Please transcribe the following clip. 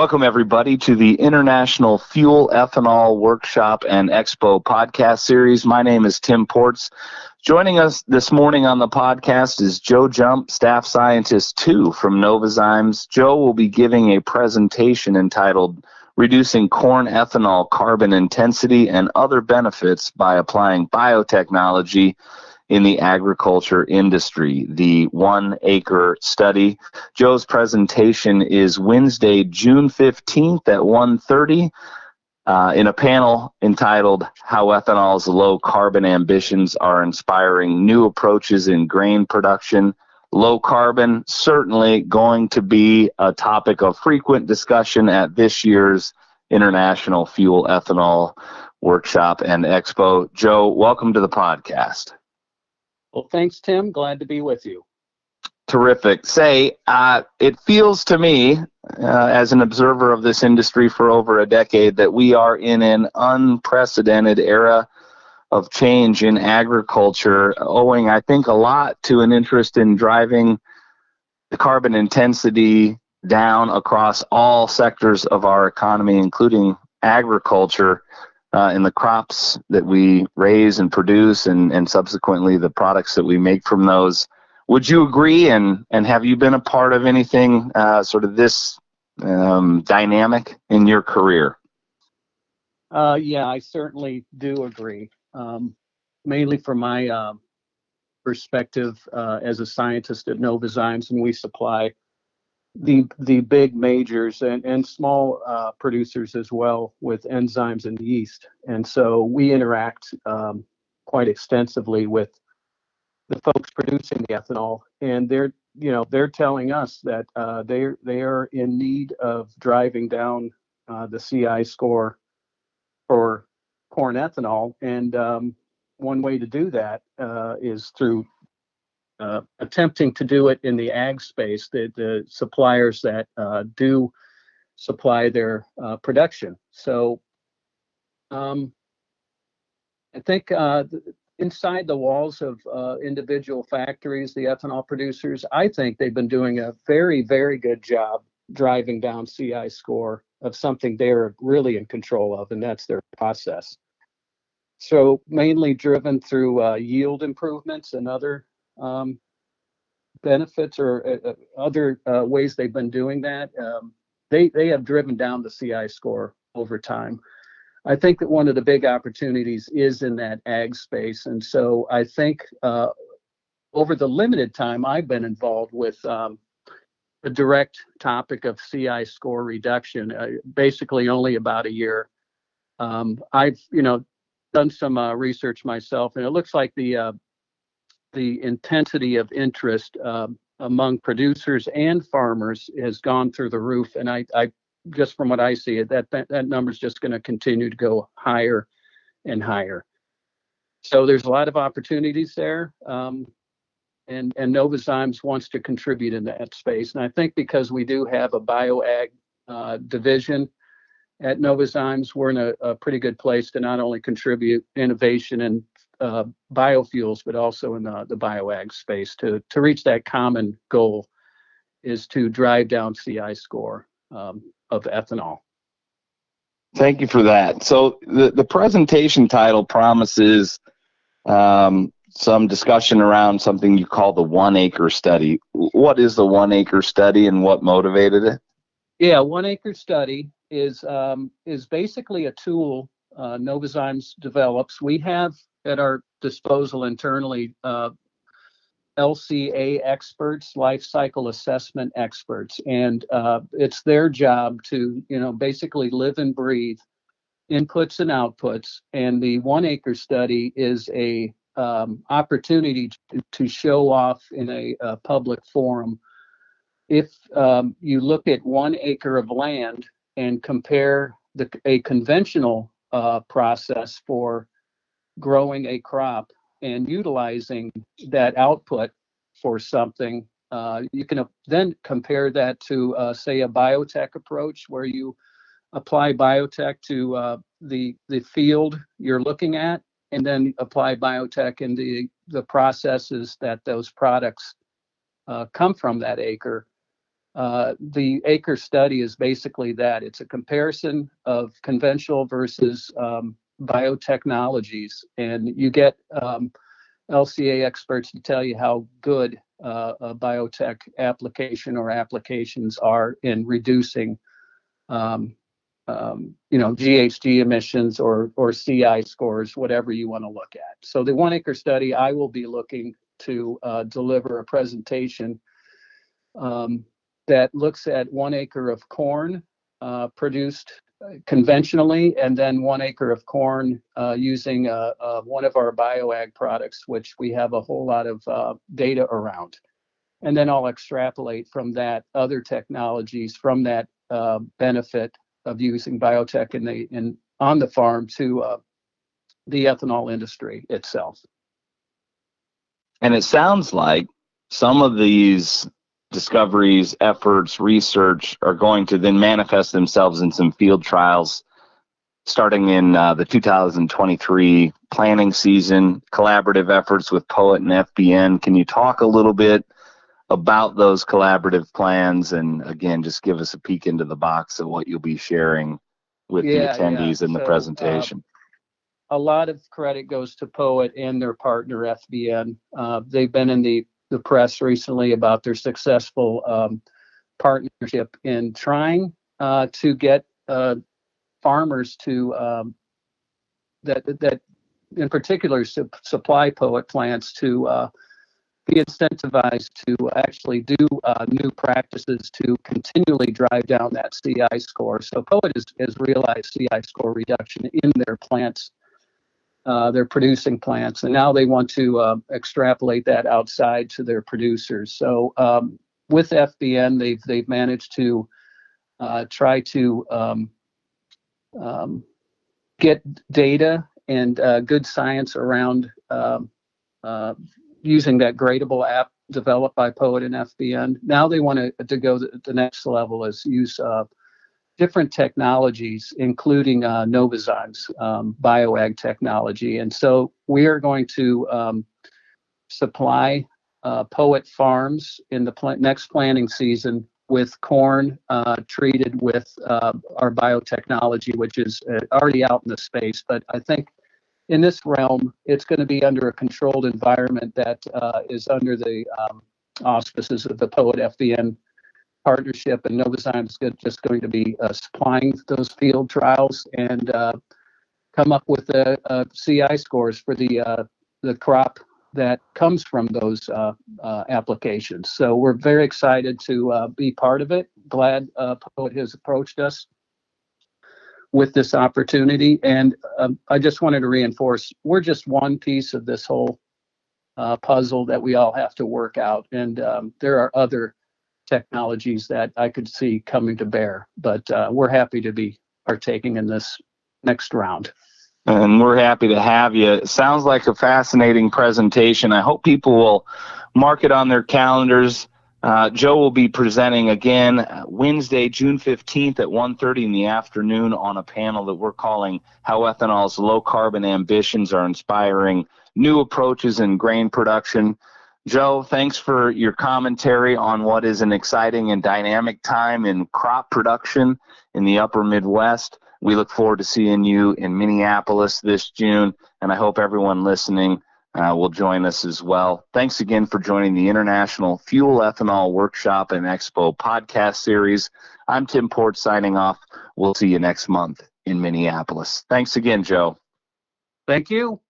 Welcome, everybody, to the International Fuel Ethanol Workshop and Expo podcast series. My name is Tim Ports. Joining us this morning on the podcast is Joe Jump, Staff Scientist 2 from Novozymes. Joe will be giving a presentation entitled Reducing Corn Ethanol Carbon Intensity and Other Benefits by Applying Biotechnology in the Agriculture Industry, the 1 Acre Study. Joe's presentation is Wednesday, June 15th at 1:30 in a panel entitled How Ethanol's Low Carbon Ambitions Are Inspiring New Approaches in Grain Production. Low carbon, certainly going to be a topic of frequent discussion at this year's International Fuel Ethanol Workshop and Expo. Joe, welcome to the podcast. Well, thanks, Tim. Glad to be with you. Terrific. It feels to me, as an observer of this industry for over a decade, that we are in an unprecedented era of change in agriculture, owing, I think, a lot to an interest in driving the carbon intensity down across all sectors of our economy, including agriculture. In the crops that we raise and produce and subsequently the products that we make from those. Would you agree, and have you been a part of anything sort of this dynamic in your career? Yeah, I certainly do agree. Mainly from my perspective as a scientist at Novozymes, and we supply the big majors and small producers as well with enzymes and yeast. And so we interact quite extensively with the folks producing the ethanol, and they're telling us that they are in need of driving down the CI score for corn ethanol. And one way to do that is through attempting to do it in the ag space, the suppliers that do supply their production. So I think inside the walls of individual factories, the ethanol producers, I think they've been doing a very, very good job driving down CI score of something they're really in control of, and that's their process. So mainly driven through yield improvements and other benefits or other ways they've been doing that. They have driven down the CI score over time. I think that one of the big opportunities is in that ag space. And so I think over the limited time I've been involved with the direct topic of CI score reduction, basically only about a year. I've done some research myself, and it looks like the intensity of interest among producers and farmers has gone through the roof. And I just from what I see, that number is just going to continue to go higher and higher. So there's a lot of opportunities there. And Novozymes wants to contribute in that space. And I think because we do have a bioag division at Novozymes, we're in a pretty good place to not only contribute innovation and biofuels, but also in the bioag space to reach that common goal is to drive down CI score of ethanol. Thank you for that. So the presentation title promises some discussion around something you call the 1 Acre Study. What is the 1 Acre Study and what motivated it? Yeah, 1 Acre Study is basically a tool Novozymes develops. We have at our disposal internally LCA experts, life cycle assessment experts, and it's their job to basically live and breathe inputs and outputs. And the 1 Acre Study is a opportunity to show off in a public forum. If you look at 1 acre of land and compare a conventional process for growing a crop and utilizing that output for something, you can then compare that to, say, a biotech approach where you apply biotech to the field you're looking at, and then apply biotech in the processes that those products come from that acre. The Acre study is basically that. It's a comparison of conventional versus biotechnologies, and you get LCA experts to tell you how good a biotech application or applications are in reducing, GHG emissions or CI scores, whatever you want to look at. So the 1 acre study, I will be looking to deliver a presentation that looks at 1 acre of corn produced conventionally, and then 1 acre of corn using one of our bioag products, which we have a whole lot of data around. And then I'll extrapolate from that other technologies from that benefit of using biotech on the farm to the ethanol industry itself. And it sounds like some of these discoveries, efforts, research are going to then manifest themselves in some field trials starting in the 2023 planning season, collaborative efforts with POET and FBN. Can you talk a little bit about those collaborative plans, and again, just give us a peek into the box of what you'll be sharing with the attendees in the presentation? A lot of credit goes to POET and their partner FBN. They've been in the press recently about their successful partnership in trying to get farmers to that in particular supply POET plants to be incentivized to actually do new practices to continually drive down that CI score. So POET has realized CI score reduction in their plants, their producing plants, and now they want to extrapolate that outside to their producers. So with FBN, they've managed to try to get data and good science around using that gradable app developed by POET and FBN. Now they want to go the next level is use different technologies, including Novozymes, bioag technology. And so we are going to supply POET farms in the next planting season with corn treated with our biotechnology, which is already out in the space. But I think in this realm, it's going to be under a controlled environment that is under the auspices of the POET FBN partnership, and Novozymes is just going to be supplying those field trials and come up with the CI scores for the crop that comes from those applications. So we're very excited to be part of it. Glad POET has approached us with this opportunity. And I just wanted to reinforce, we're just one piece of this whole puzzle that we all have to work out. And there are other technologies that I could see coming to bear, but we're happy to be partaking in this next round. And we're happy to have you. It sounds like a fascinating presentation. I hope people will mark it on their calendars. Joe will be presenting again Wednesday, June 15th at 1:30 in the afternoon on a panel that we're calling How Ethanol's Low Carbon Ambitions Are Inspiring New Approaches in Grain Production. Joe, thanks for your commentary on what is an exciting and dynamic time in crop production in the upper Midwest. We look forward to seeing you in Minneapolis this June, and I hope everyone listening will join us as well. Thanks again for joining the International Fuel Ethanol Workshop and Expo podcast series. I'm Tim Port signing off. We'll see you next month in Minneapolis. Thanks again, Joe. Thank you.